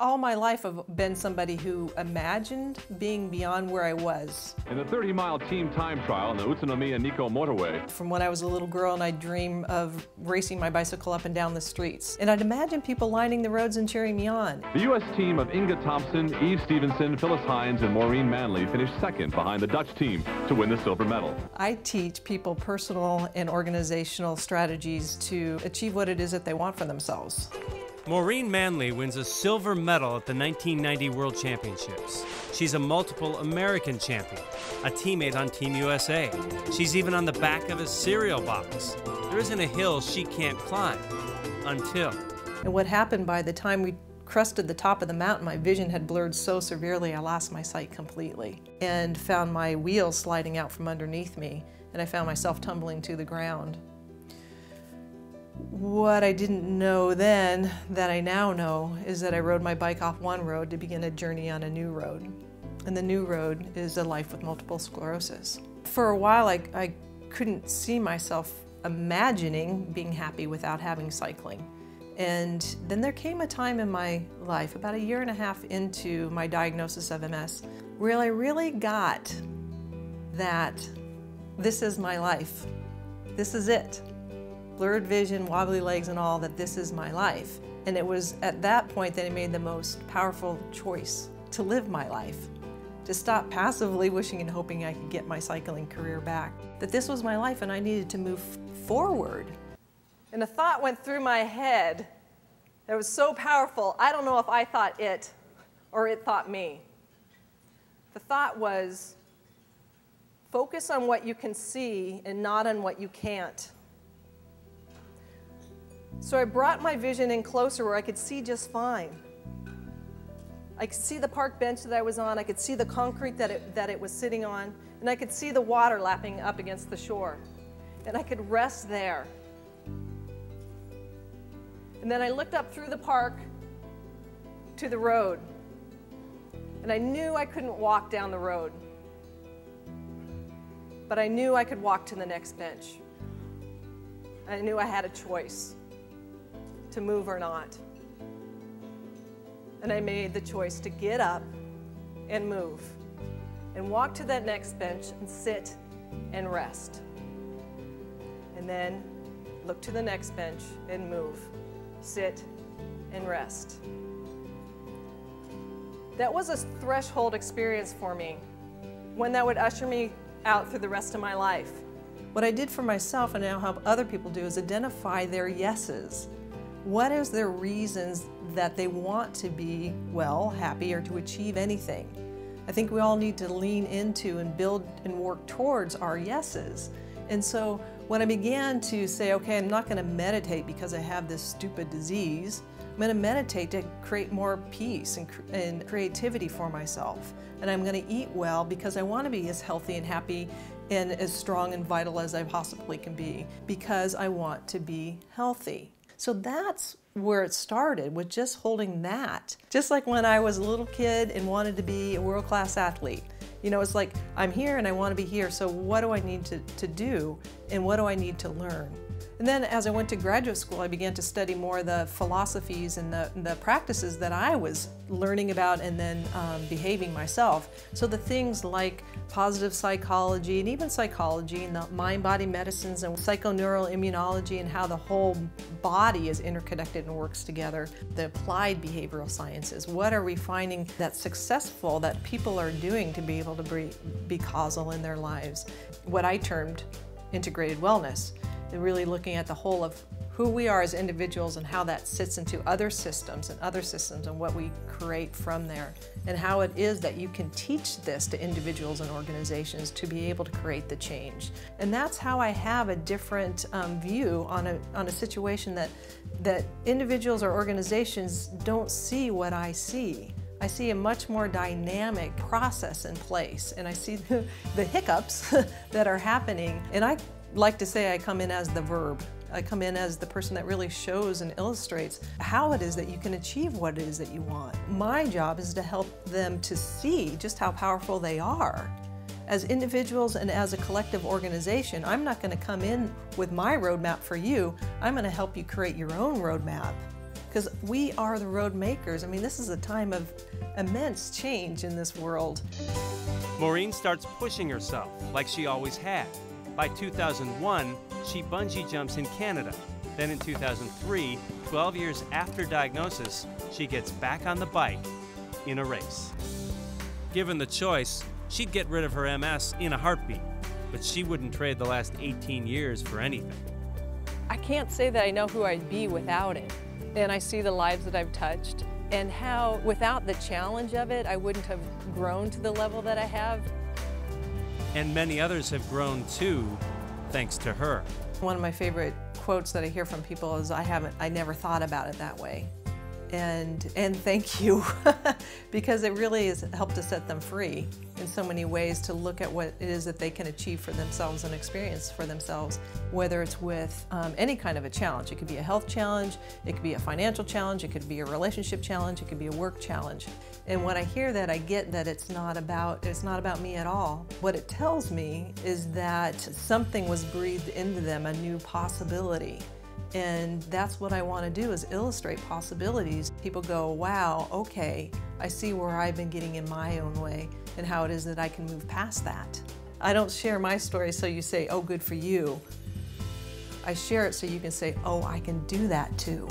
All my life I've been somebody who imagined being beyond where I was. In the 30-mile team time trial on the Utsunomiya-Nikko motorway. From when I was a little girl and I'd dream of racing my bicycle up and down the streets. And I'd imagine people lining the roads and cheering me on. The U.S. team of Inga Thompson, Eve Stevenson, Phyllis Hines, and Maureen Manley finished second behind the Dutch team to win the silver medal. I teach people personal and organizational strategies to achieve what it is that they want for themselves. Maureen Manley wins a silver medal at the 1990 World Championships. She's a multiple American champion, a teammate on Team USA. She's even on the back of a cereal box. There isn't a hill she can't climb, until. And what happened by the time we crested the top of the mountain, my vision had blurred so severely I lost my sight completely and found my wheels sliding out from underneath me, and I found myself tumbling to the ground. What I didn't know then, that I now know, is that I rode my bike off one road to begin a journey on a new road. And the new road is a life with multiple sclerosis. For a while, I couldn't see myself imagining being happy without having cycling. And then there came a time in my life, about 1.5 years into my diagnosis of MS, where I really got that this is my life. This is it. Blurred vision, wobbly legs and all, that this is my life. And it was at that point that I made the most powerful choice to live my life, to stop passively wishing and hoping I could get my cycling career back. That this was my life and I needed to move forward. And a thought went through my head that was so powerful, I don't know if I thought it or it thought me. The thought was, focus on what you can see and not on what you can't. So I brought my vision in closer where I could see just fine. I could see the park bench that I was on, I could see the concrete that it was sitting on, and I could see the water lapping up against the shore. And I could rest there. And then I looked up through the park to the road. And I knew I couldn't walk down the road. But I knew I could walk to the next bench. I knew I had a choice to move or not. And I made the choice to get up and move and walk to that next bench and sit and rest. And then look to the next bench and move, sit and rest. That was a threshold experience for me, one that would usher me out through the rest of my life. What I did for myself and now help other people do is identify their yeses. What is their reasons that they want to be well, happy, or to achieve anything? I think we all need to lean into and build and work towards our yeses. And so when I began to say, okay, I'm not going to meditate because I have this stupid disease, I'm going to meditate to create more peace and creativity for myself. And I'm going to eat well because I want to be as healthy and happy and as strong and vital as I possibly can be, because I want to be healthy. So that's where it started, with just holding that. Just like when I was a little kid and wanted to be a world-class athlete. You know, it's like, I'm here and I want to be here, so what do I need to do and what do I need to learn? And then as I went to graduate school, I began to study more of the philosophies and the practices that I was learning about and then behaving myself. So the things like positive psychology and even psychology and the mind-body medicines and psychoneural immunology and how the whole body is interconnected and works together. The applied behavioral sciences. What are we finding that's successful that people are doing to be able to be causal in their lives? What I termed integrated wellness. And really looking at the whole of who we are as individuals and how that sits into other systems and what we create from there, and how it is that you can teach this to individuals and organizations to be able to create the change. And that's how I have a different view on a situation that individuals or organizations don't see what I see. I see a much more dynamic process in place, and I see the hiccups that are happening. And I like to say I come in as the verb. I come in as the person that really shows and illustrates how it is that you can achieve what it is that you want. My job is to help them to see just how powerful they are. As individuals and as a collective organization, I'm not going to come in with my roadmap for you. I'm going to help you create your own roadmap. because we are the road makers. I mean, this is a time of immense change in this world. Maureen starts pushing herself like she always had. By 2001, she bungee jumps in Canada. Then in 2003, 12 years after diagnosis, she gets back on the bike in a race. Given the choice, she'd get rid of her MS in a heartbeat, but she wouldn't trade the last 18 years for anything. I can't say that I know who I'd be without it. And I see the lives that I've touched and how, without the challenge of it, I wouldn't have grown to the level that I have. And many others have grown too, thanks to her. One of my favorite quotes that I hear from people is, I never thought about it that way. And thank you, because it really has helped to set them free in so many ways to look at what it is that they can achieve for themselves and experience for themselves, whether it's with any kind of a challenge. It could be a health challenge, it could be a financial challenge, it could be a relationship challenge, it could be a work challenge. And when I hear that, I get that it's not about me at all. What it tells me is that something was breathed into them, a new possibility. And that's what I want to do, is illustrate possibilities. People go, wow, okay, I see where I've been getting in my own way and how it is that I can move past that. I don't share my story so you say, oh, good for you. I share it so you can say, oh, I can do that too.